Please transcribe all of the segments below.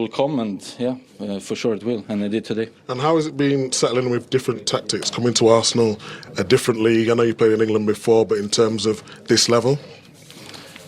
will come, and for sure it will, and it did today. And how has it been settling with different tactics, coming to Arsenal, a different league? I know you played in England before, but in terms of this level?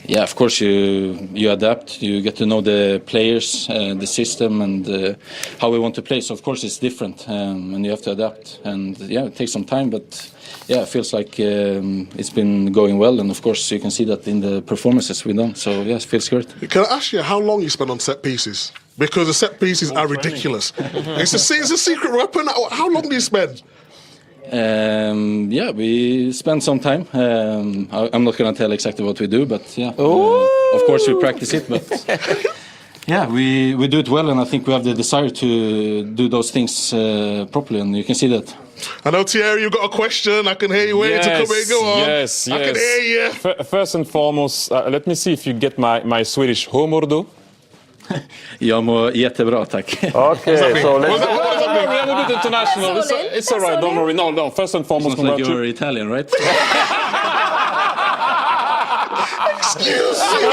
Yeah, of course you adapt. You get to know the players, the system, and how we want to play. So of course it's different, and you have to adapt. And it takes some time, but it feels like it's been going well. And of course you can see that in the performances we've done. So it feels great. Can I ask you how long you spent on set pieces? Because the set pieces are ridiculous. It's a secret weapon. How long do you spend? We spend some time. I'm not going to tell exactly what we do, but of course we practice it. But we do it well, and I think we have the desire to do those things properly, and you can see that. I know, Thierry, you've got a question. I can hear you waiting to come in. Go on. Yes. I can hear you. First and foremost, let me see if you get my Swedish. Hur mår du? Jag mår jättebra, tack. Okay, so let's we're a bit international. It's all right, don't worry. No. First and foremost, like you're Italian, right? Excuse you.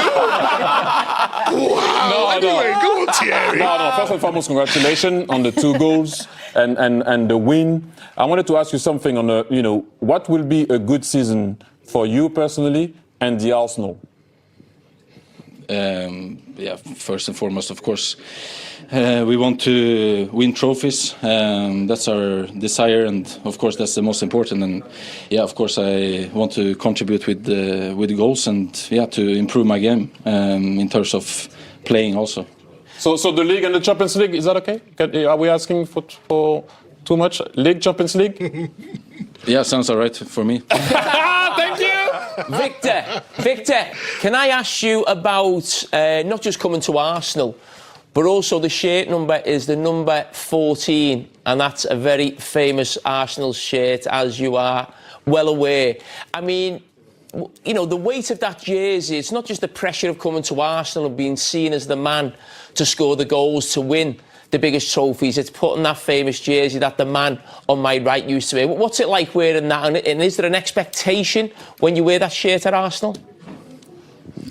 Wow. Anyway, go on, Thierry. No. First and foremost, congratulations on the 2 goals and the win. I wanted to ask you something on what will be a good season for you personally and the Arsenal. First and foremost, of course, we want to win trophies. That's our desire, and of course that's the most important. And of course I want to contribute with goals, and to improve my game in terms of playing also. So the league and the Champions League, is that okay? Are we asking for too much? League, Champions League? Sounds all right for me. Thank you. Victor, can I ask you about not just coming to Arsenal, but also the shirt number is the number 14, and that's a very famous Arsenal shirt, as you are well aware. I mean, the weight of that jersey, it's not just the pressure of coming to Arsenal and being seen as the man to score the goals, to win the biggest trophies. It's putting that famous jersey that the man on my right used to wear. What's it like wearing that? And is there an expectation when you wear that shirt at Arsenal?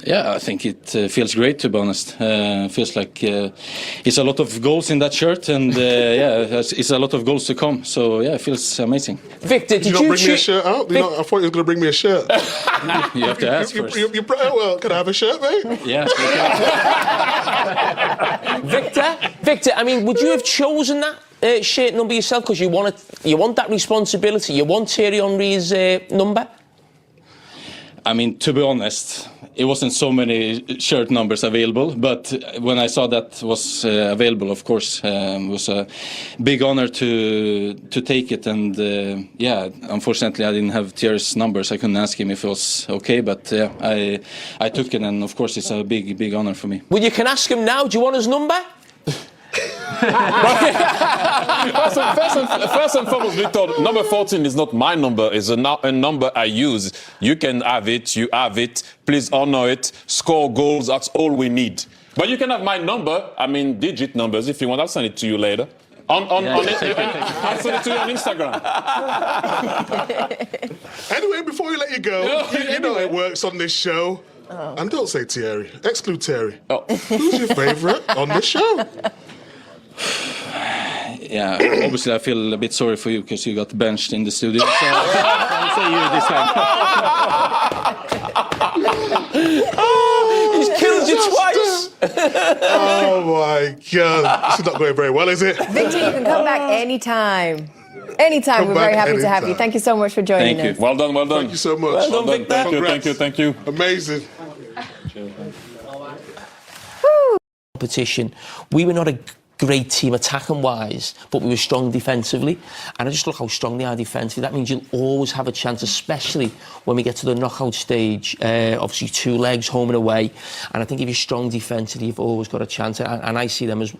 I think it feels great, to be honest. Feels like it's a lot of goals in that shirt, and it's a lot of goals to come. So it feels amazing. Victor, did you bring me a shirt out? I thought you were going to bring me a shirt. You have to ask first. Well, can I have a shirt, mate? Yes. Victor, I mean, would you have chosen that shirt number yourself because you want that responsibility? You want Thierry Henry's number? I mean, to be honest, it wasn't so many shirt numbers available, but when I saw that was available, of course, it was a big honor to take it. And unfortunately, I didn't have Thierry's numbers. I couldn't ask him if it was okay, but I took it, and of course, it's a big honor for me. Well, you can ask him now. Do you want his number? First and foremost, Victor, number 14 is not my number, it's a number I use. You can have it, you have it, please honor it, score goals, that's all we need. But you can have my number, digit numbers, if you want. I'll send it to you later. I'll send it to you on Instagram. Anyway, before we let you go, you know it works on this show. And don't say Thierry, exclude Thierry. Who's your favourite on this show? Obviously I feel a bit sorry for you because you got benched in the studio. So I'll say you this time. He's killed you twice. Oh my God, this is not going very well, is it? Victor, you can come back anytime. Anytime, we're very happy to have you. Thank you so much for joining us. Well done. Thank you so much. Well done, Victor. Thank you. Amazing. Competition. We were not a great team attacking-wise, but we were strong defensively. And I just look how strong they are defensively. That means you'll always have a chance, especially when we get to the knockout stage. Obviously, 2 legs, home and away. And I think if you're strong defensively, you've always got a chance. And I see them as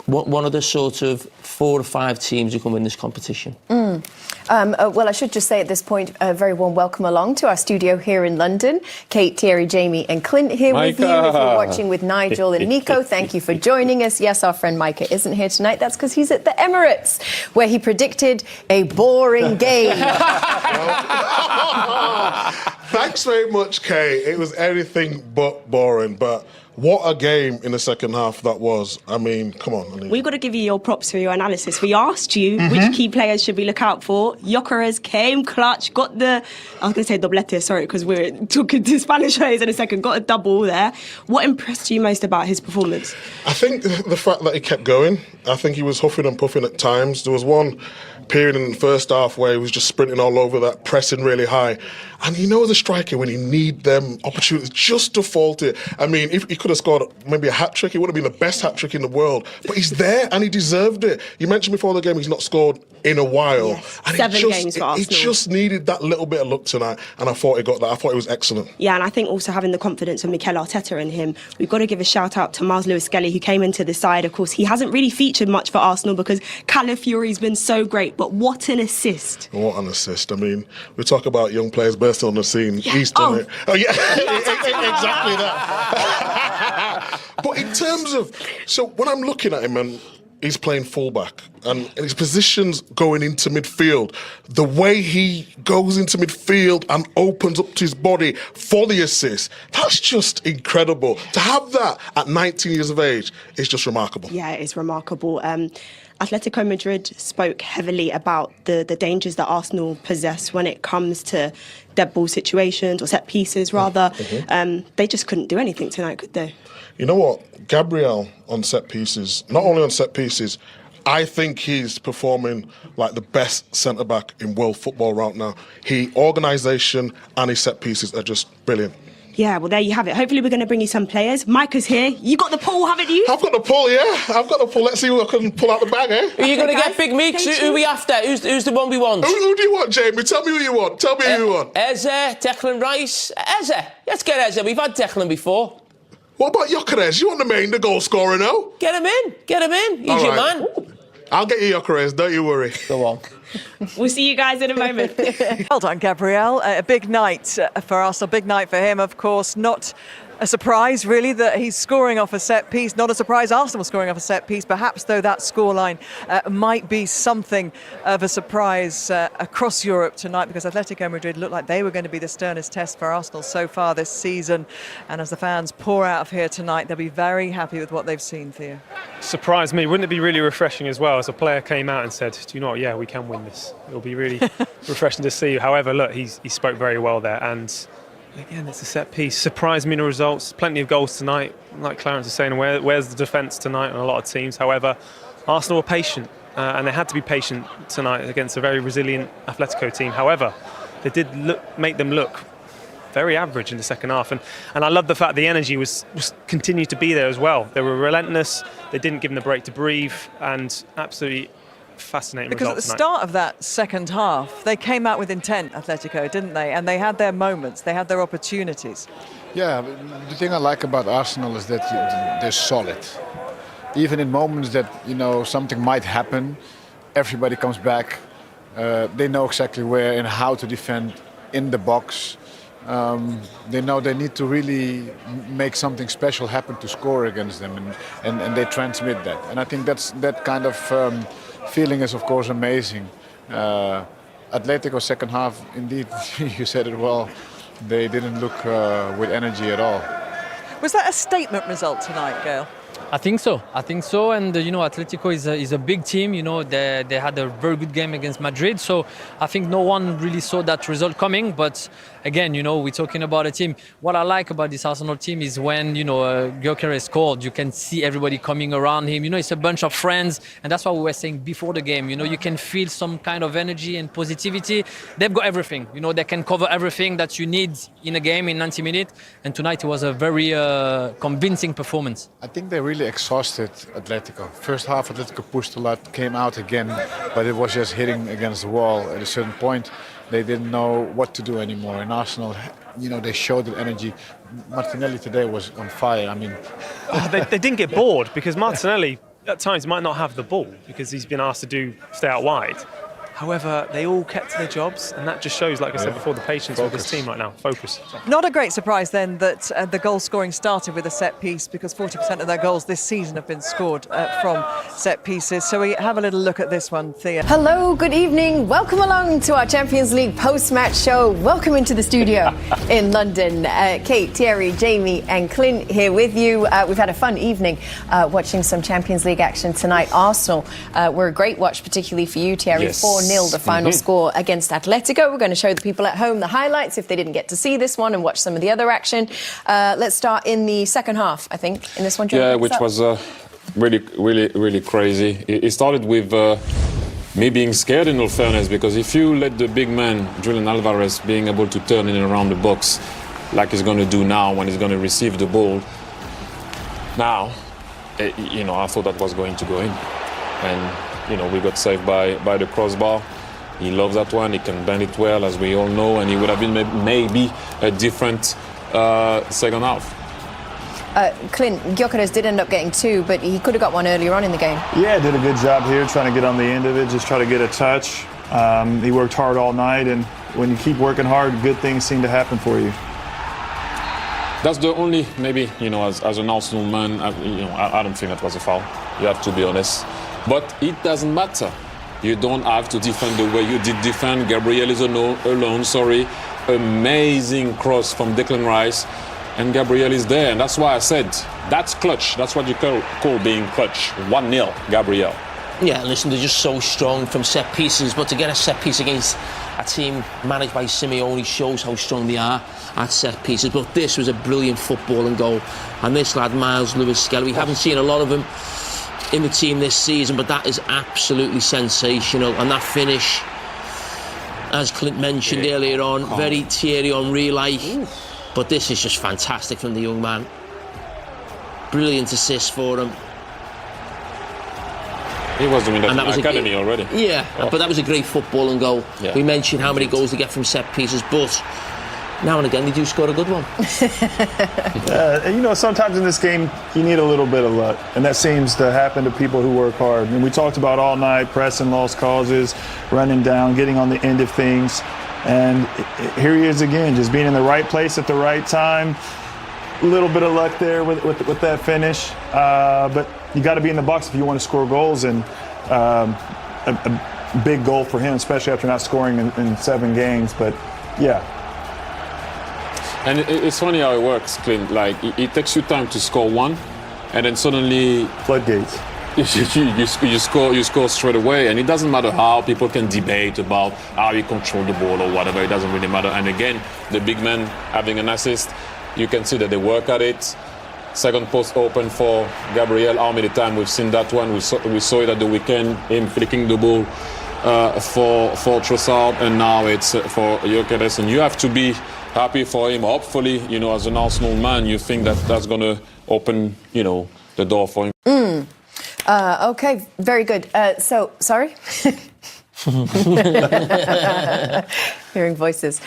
one of the sort of 4 or 5 teams who come in this competition. Well, I should just say at this point, a very warm welcome along to our studio here in London. Kate, Thierry, Jamie and Clint here with you. If you're watching with Nigel and Nico, thank you for joining us. Yes, our friend Micah isn't here tonight. That's because he's at the Emirates, where he predicted a boring game. Thanks very much, Kate. It was anything but boring, but What a game in the second half that was. I mean, come on. Anita. We've got to give you your props for your analysis. We asked you which key players should we look out for. Gyökeres came clutch, got the... I was going to say doblete, sorry, because we're talking to Spanish players in a second. Got a double there. What impressed you most about his performance? I think the fact that he kept going. I think he was huffing and puffing at times. There was one period in the first half where he was just sprinting all over that, pressing really high. And you know, as a striker, when you need them opportunities just to fault it. I mean, if he could have scored maybe a hat-trick, it would have been the best hat-trick in the world. But he's there and he deserved it. You mentioned before the game he's not scored in a while. Yes. And 7 games for Arsenal. He just needed that little bit of luck tonight. And I thought he got that. I thought he was excellent. Yeah, and I think also having the confidence of Mikel Arteta in him, we've got to give a shout-out to Myles Lewis-Skelly, who came into the side. Of course, he hasn't really featured much for Arsenal because Calafiori's been so great. But what an assist. What an assist. I mean, we talk about young players bursting on the scene. Yeah. He's done it. Oh, yeah, exactly that. But in terms of... So when I'm looking at him and he's playing fullback and his position's going into midfield, the way he goes into midfield and opens up to his body for the assist, that's just incredible. To have that at 19 years of age is just remarkable. Yeah, it is remarkable. Atletico Madrid spoke heavily about the dangers that Arsenal possess when it comes to dead ball situations or set pieces, rather. They just couldn't do anything tonight, could they? You know what? Gabriel on set pieces, not only on set pieces, I think he's performing like the best centre-back in world football right now. Organisation and his set pieces are just brilliant. Yeah, well, there you have it. Hopefully we're going to bring you some players. Micah's here. You got the pull, haven't you? I've got the pull, yeah. I've got the pull. Let's see who I can pull out the bag, eh? Who are you going to get, Big Meeks? Who are we after? Who's the one we want? Who do you want, Jamie? Tell me who you want. Tell me who you want. Eze, Declan Rice. Eze. Let's get Eze. We've had Declan before. What about Gyökeres? You want the goal scorer now? Get him in. Get him in. He's All your right. man. I'll get you Gyökeres, don't you worry. Go on. We'll see you guys in a moment. Well done, Gabriel. A big night for Arsenal, big night for him, of course. Not a surprise, really, that he's scoring off a set piece. Not a surprise Arsenal scoring off a set piece. Perhaps, though, that scoreline might be something of a surprise across Europe tonight, because Atletico Madrid looked like they were going to be the sternest test for Arsenal so far this season. And as the fans pour out of here tonight, they'll be very happy with what they've seen, Theo. Surprised me. Wouldn't it be really refreshing as well as a player came out and said, do you know what, yeah, we can win this. It'll be really refreshing to see. However, look, he spoke very well there, and again, it's a set piece. Surprised me in the results. Plenty of goals tonight. Like Clarence is saying, where's the defence tonight on a lot of teams? However, Arsenal were patient, and they had to be patient tonight against a very resilient Atletico team. However, they did make them look very average in the second half, and I love the fact the energy was continued to be there as well. They were relentless. They didn't give them the break to breathe, and absolutely fascinating because results at the tonight. start of that second half, they came out with intent, Atletico, didn't they? And they had their moments, they had their opportunities. Yeah, the thing I like about Arsenal is that they're solid. Even in moments that, you know, something might happen, everybody comes back. They know exactly where and how to defend in the box. They know they need to really make something special happen to score against them, and they transmit that. And I think that kind of feeling is, of course, amazing. Atletico second half, indeed, you said it well, they didn't look with energy at all. Was that a statement result tonight, Gail? I think so. And you know, Atletico is a big team. You know, they had a very good game against Madrid. So I think no one really saw that result coming. But again, you know, we're talking about a team. What I like about this Arsenal team is when, you know, Gyökeres scored, you can see everybody coming around him. You know, it's a bunch of friends, and that's what we were saying before the game. You know, you can feel some kind of energy and positivity. They've got everything. You know, they can cover everything that you need in a game in 90 minutes. And tonight it was a very convincing performance. I think they really exhausted Atletico. First half, Atletico pushed a lot, came out again, but it was just hitting against the wall. At a certain point, they didn't know what to do anymore. And Arsenal, you know, they showed the energy. Martinelli today was on fire. I mean, they didn't get bored, because Martinelli at times might not have the ball because he's been asked to stay out wide. However, they all kept to their jobs, and that just shows, like I said before, the patience of this team right now. Focus. Not a great surprise then that the goal scoring started with a set piece, because 40% of their goals this season have been scored from set pieces. So we have a little look at this one, Thea. Hello, good evening. Welcome along to our Champions League post-match show. Welcome into the studio. in London. Kate, Thierry, Jamie and Clint here with you. We've had a fun evening watching some Champions League action tonight. Arsenal were a great watch, particularly for you, Thierry. Yes. 4-0 the final score against Atletico. We're going to show the people at home the highlights if they didn't get to see this one and watch some of the other action. Let's start in the second half, I think, in this one. Yeah, which was really crazy. It started with me being scared, in all fairness, because if you let the big man, Julian Alvarez, being able to turn in and around the box like he's going to do now when he's going to receive the ball, now, I thought that was going to go in. And, we got saved by the crossbar. He loves that one. He can bend it well, as we all know, and he would have been maybe a different second half. Clint, Gyökeres did end up getting 2, but he could have got one earlier on in the game. Yeah, did a good job here trying to get on the end of it, just try to get a touch. He worked hard all night, and when you keep working hard, good things seem to happen for you. That's the only, maybe, as an Arsenal man, I don't think that was a foul. You have to be honest. But it doesn't matter. You don't have to defend the way you did defend. Gabriel is alone, Amazing cross from Declan Rice. And Gabriel is there, and that's why I said that's clutch. That's what you call being clutch. 1-0, Gabriel. Yeah, listen, they're just so strong from set pieces, but to get a set piece against a team managed by Simeone shows how strong they are at set pieces. But this was a brilliant footballing goal, and this lad, Myles, Lewis-Skelly, we haven't seen a lot of him in the team this season, but that is absolutely sensational. And that finish, as Clint mentioned earlier on, very Thierry Henry-like. But this is just fantastic from the young man. Brilliant assist for him. He was doing that in the academy already. Yeah, but that was a great footballing goal. Yeah. We mentioned how many goals they get from set pieces, but now and again they do score a good one. Sometimes in this game you need a little bit of luck, and that seems to happen to people who work hard. And we talked about all night, pressing lost causes, running down, getting on the end of things. And here he is again, just being in the right place at the right time. A little bit of luck there with that finish. But you got to be in the box if you want to score goals. And a big goal for him, especially after not scoring in 7 games. But, yeah. And it's funny how it works, Clint. Like, it takes you time to score one, and then suddenly... Floodgates. You score straight away, and it doesn't matter how people can debate about how you control the ball or whatever. It doesn't really matter. And again, the big man having an assist, you can see that they work at it. Second post open for Gabriel. How many times we've seen that one? We saw it at the weekend, him flicking the ball for Trossard, and now it's for Gyökeres. And you have to be happy for him. Hopefully, as an Arsenal man, you think that that's going to open, the door for him. Okay, very good. Sorry? Hearing voices.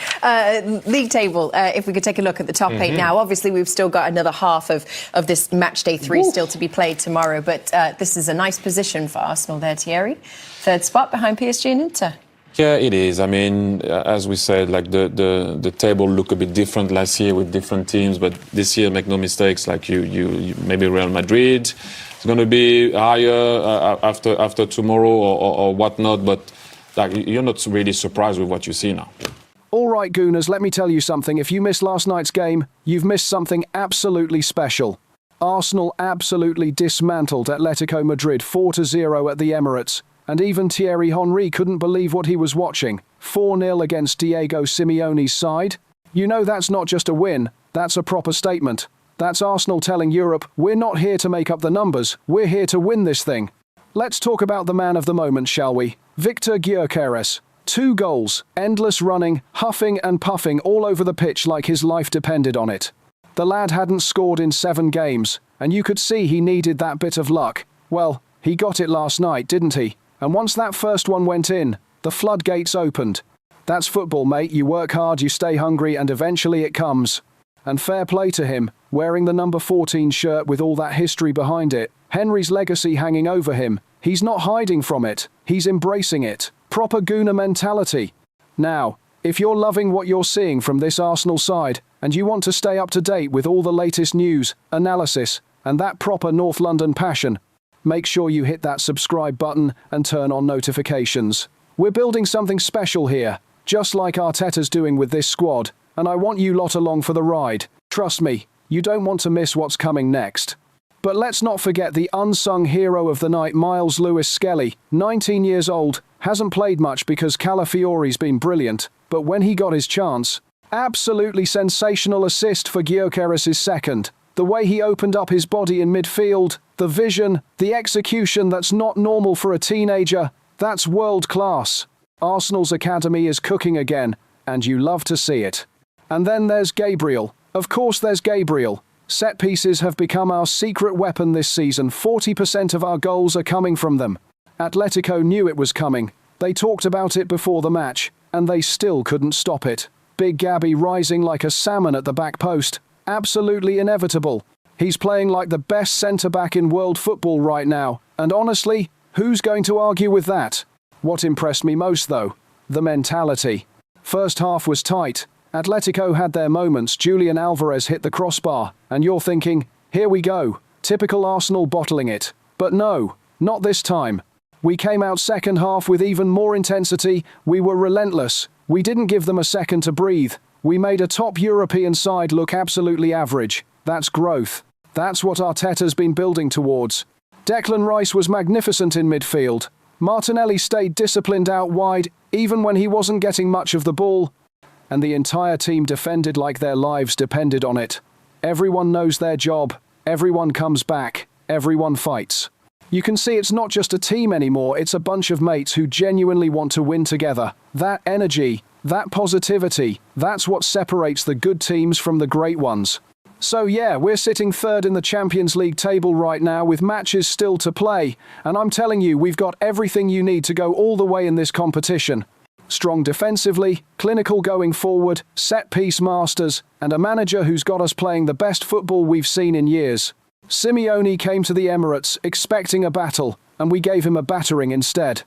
League table, if we could take a look at the top 8 now. Obviously, we've still got another half of this match day 3 still to be played tomorrow, but this is a nice position for Arsenal there, Thierry. 3rd spot behind PSG and Inter. Yeah, it is. I mean, as we said, like the table looked a bit different last year with different teams, but this year, make no mistakes, like you maybe Real Madrid is going to be higher after tomorrow or whatnot, but like you're not really surprised with what you see now. All right, Gooners, let me tell you something. If you missed last night's game, you've missed something absolutely special. Arsenal absolutely dismantled Atletico Madrid 4-0 at the Emirates. And even Thierry Henry couldn't believe what he was watching. 4-0 against Diego Simeone's side. You know that's not just a win, that's a proper statement. That's Arsenal telling Europe, we're not here to make up the numbers, we're here to win this thing. Let's talk about the man of the moment, shall we? Viktor Gyökeres. 2 goals, endless running, huffing and puffing all over the pitch like his life depended on it. The lad hadn't scored in 7 games, and you could see he needed that bit of luck. Well, he got it last night, didn't he? And once that first one went in, the floodgates opened. That's football, mate. You work hard, you stay hungry, and eventually it comes. And fair play to him, wearing the number 14 shirt with all that history behind it. Henry's legacy hanging over him. He's not hiding from it. He's embracing it. Proper Gooner mentality. Now, if you're loving what you're seeing from this Arsenal side, and you want to stay up to date with all the latest news, analysis, and that proper North London passion, make sure you hit that subscribe button and turn on notifications. We're building something special here, just like Arteta's doing with this squad, and I want you lot along for the ride. Trust me, you don't want to miss what's coming next. But let's not forget the unsung hero of the night, Myles Lewis-Skelly, 19 years old, hasn't played much because Calafiore's been brilliant, but when he got his chance, absolutely sensational assist for Gyökeres' second. The way he opened up his body in midfield, the vision, the execution that's not normal for a teenager, that's world class. Arsenal's academy is cooking again, and you love to see it. And then there's Gabriel. Of course there's Gabriel. Set pieces have become our secret weapon this season. 40% of our goals are coming from them. Atletico knew it was coming. They talked about it before the match, and they still couldn't stop it. Big Gabby rising like a salmon at the back post. Absolutely inevitable. He's playing like the best centre-back in world football right now, and honestly, who's going to argue with that? What impressed me most, though? The mentality. First half was tight. Atletico had their moments. Julian Alvarez hit the crossbar, and you're thinking, here we go. Typical Arsenal bottling it. But no, not this time. We came out second half with even more intensity. We were relentless. We didn't give them a second to breathe. We made a top European side look absolutely average. That's growth. That's what Arteta's been building towards. Declan Rice was magnificent in midfield. Martinelli stayed disciplined out wide, even when he wasn't getting much of the ball. And the entire team defended like their lives depended on it. Everyone knows their job. Everyone comes back. Everyone fights. You can see it's not just a team anymore, it's a bunch of mates who genuinely want to win together. That energy, that positivity, that's what separates the good teams from the great ones. So yeah, we're sitting third in the Champions League table right now with matches still to play, and I'm telling you, we've got everything you need to go all the way in this competition. Strong defensively, clinical going forward, set-piece masters, and a manager who's got us playing the best football we've seen in years. Simeone came to the Emirates expecting a battle, and we gave him a battering instead.